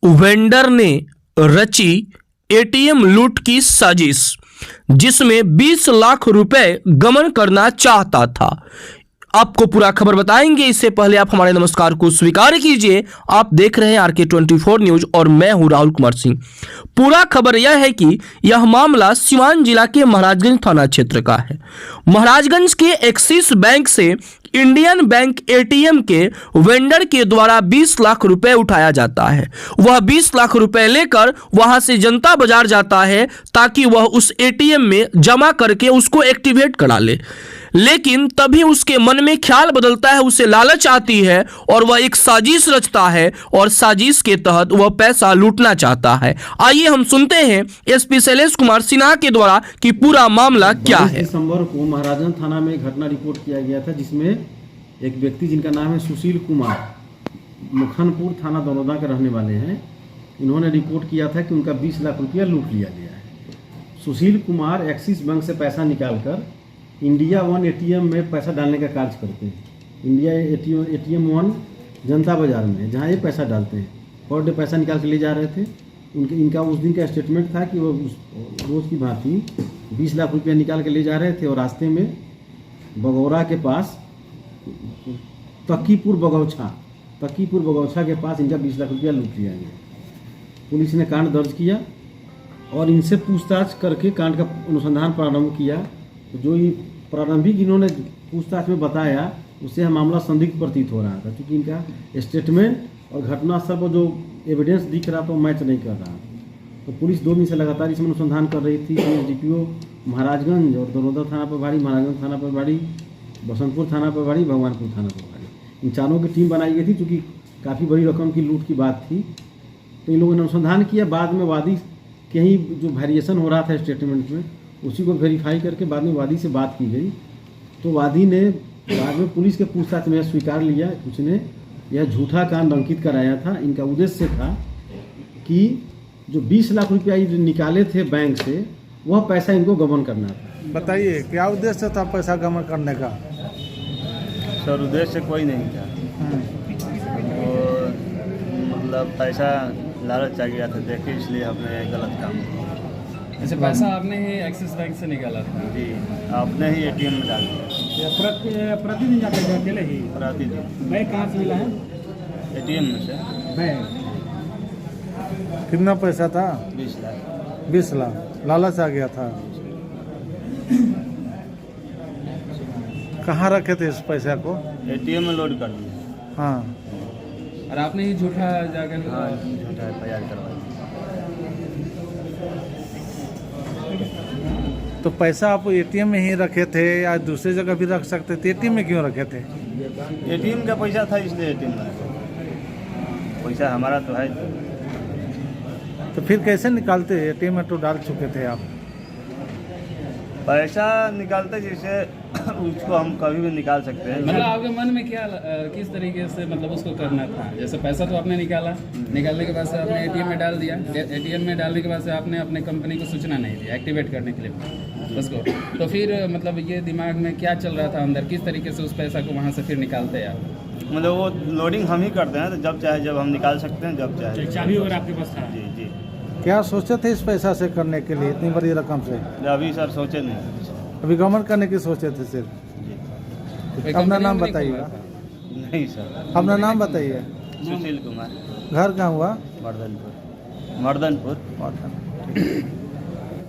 Vendor ने रची ATM लूट की साजिश, जिसमें 20 लाख रुपए गबन करना चाहता था। आपको पूरा खबर बताएंगे, इससे पहले आप हमारे नमस्कार को स्वीकार कीजिए। आप देख रहे हैं RK24 न्यूज और मैं हूं राहुल कुमार सिंह। पूरा खबर यह है कि यह मामला सिवान जिला के महाराजगंज थाना क्षेत्र का है। महाराजगंज के एक्सिस बैंक से इंडियन बैंक एटीएम के वेंडर के द्वारा 20 लाख रुपए उठाया जाता है। वह 20 लाख रुपए लेकर वहां से जनता बाजार जाता है ताकि वह उस एटीएम में जमा करके उसको एक्टिवेट करा ले, लेकिन तभी उसके मन में ख्याल बदलता है, उसे लालच आती है और वह एक साजिश रचता है और साजिश के तहत वह पैसा लूटना चाहता है। आइए हम सुनते हैं एसपी शैलेश कुमार सिन्हा के द्वारा कि पूरा मामला क्या है। दिसंबर को महाराजगंज थाना में घटना रिपोर्ट किया गया था, जिसमें एक व्यक्ति जिनका नाम है सुशील कुमार, मुखनपुर थाना दरौदा के रहने वाले हैं। इन्होंने रिपोर्ट किया था कि उनका 20 लाख रुपया लूट लिया गया है। सुशील कुमार एक्सिस बैंक से पैसा निकालकर इंडिया वन एटीएम में पैसा डालने का कार्य करते हैं। इंडिया एटीएम वन जनता बाजार में, जहाँ ये पैसा डालते हैं, पर डे पैसा निकाल के ले जा रहे थे। इनका उस दिन का स्टेटमेंट था कि वो रोज़ की भांति 20 लाख रुपया निकाल के ले जा रहे थे और रास्ते में बगौरा के पास तकीपुर बगौछा के पास इनका 20 लाख रुपया लूट लिया गया। पुलिस ने कांड दर्ज किया और इनसे पूछताछ करके कांड का अनुसंधान प्रारंभ किया। तो जो ये प्रारंभिक इन्होंने पूछताछ में बताया, उससे मामला संदिग्ध प्रतीत हो रहा था, क्योंकि इनका स्टेटमेंट और घटनास्थल पर जो एविडेंस दिख रहा था वो मैच नहीं कर रहा। तो पुलिस 2 दिन से लगातार इसमें अनुसंधान कर रही थी। DPO महाराजगंज और दरौदा थाना प्रभारी, महाराजगंज थाना प्रभारी, बसंतपुर थाना प्रभारी, भगवानपुर थाना प्रभारी, इन चारों की टीम बनाई गई थी, क्योंकि काफ़ी बड़ी रकम की लूट की बात थी। तो इन लोगों ने अनुसंधान किया। बाद में वादी के ही जो वेरिएशन हो रहा था स्टेटमेंट में, उसी को वेरीफाई करके बाद में वादी से बात की गई। तो वादी ने बाद में पुलिस के पूछताछ में स्वीकार लिया कि उसने यह झूठा कांड अंकित कराया था। इनका उद्देश्य था कि जो 20 लाख रुपया निकाले थे बैंक से, वह पैसा इनको गबन करना था। बताइए क्या उद्देश्य था पैसा गबन करने का? सर उद्देश्य कोई नहीं था, और मतलब पैसा लालच आ गया था, देखिए इसलिए हमने गलत काम किया। अच्छा, पैसा आपने ही एक्सिस बैंक से निकाला था? जी, आपने ही एटीएम में डाल दिया। प्रतिदिन जाते थे अकेले ही? प्रतिदिन। बैंक कहाँ से मिला है? एटीएम में से। बैंक कितना पैसा था? 20 लाख। 20 लाख लालच आ गया था। कहाँ रखे थे इस पैसा को? एटीएम में लोड कर दिया। हाँ, और आपने ही झूठा जाकर? हाँ, झूठा FIR करवाया। तो पैसा आप एटीएम में ही रखे थे या दूसरी जगह भी रख सकते थे? एटीएम में क्यों रखे थे? एटीएम का पैसा था, इसलिए एटीएम में रखा। पैसा हमारा तो है। तो फिर कैसे निकालते? एटीएम में तो डाल चुके थे आप। पैसा निकालते जैसे उसको हम कभी भी निकाल सकते हैं। मतलब आपके मन में क्या किस तरीके से मतलब उसको करना था? जैसे पैसा तो आपने निकाला, निकालने के बाद से आपने एटीएम में डाल दिया। एटीएम में डालने के बाद से आपने अपने कंपनी को सूचना नहीं दिया एक्टिवेट करने के लिए उसको। तो फिर मतलब ये दिमाग में क्या चल रहा था अंदर, किस तरीके से उस पैसा को वहाँ से फिर निकालते हैं आप? मतलब वो लोडिंग हम ही करते हैं, तो जब चाहे जब हम निकाल सकते हैं, जब चाहे। चाबी वगैरह आपके पास था? जी जी। क्या सोचे थे इस पैसा से करने के लिए, इतनी बड़ी रकम से? अभी सर सोचे नहीं। अभी गवर्नमेंट करने की सोचे थे सिर्फ? जी। अपना नाम बताइएगा। नहीं सर। अपना नाम बताइए। सुशील कुमार। घर कहाँ हुआ? मर्दनपुर। ठीक।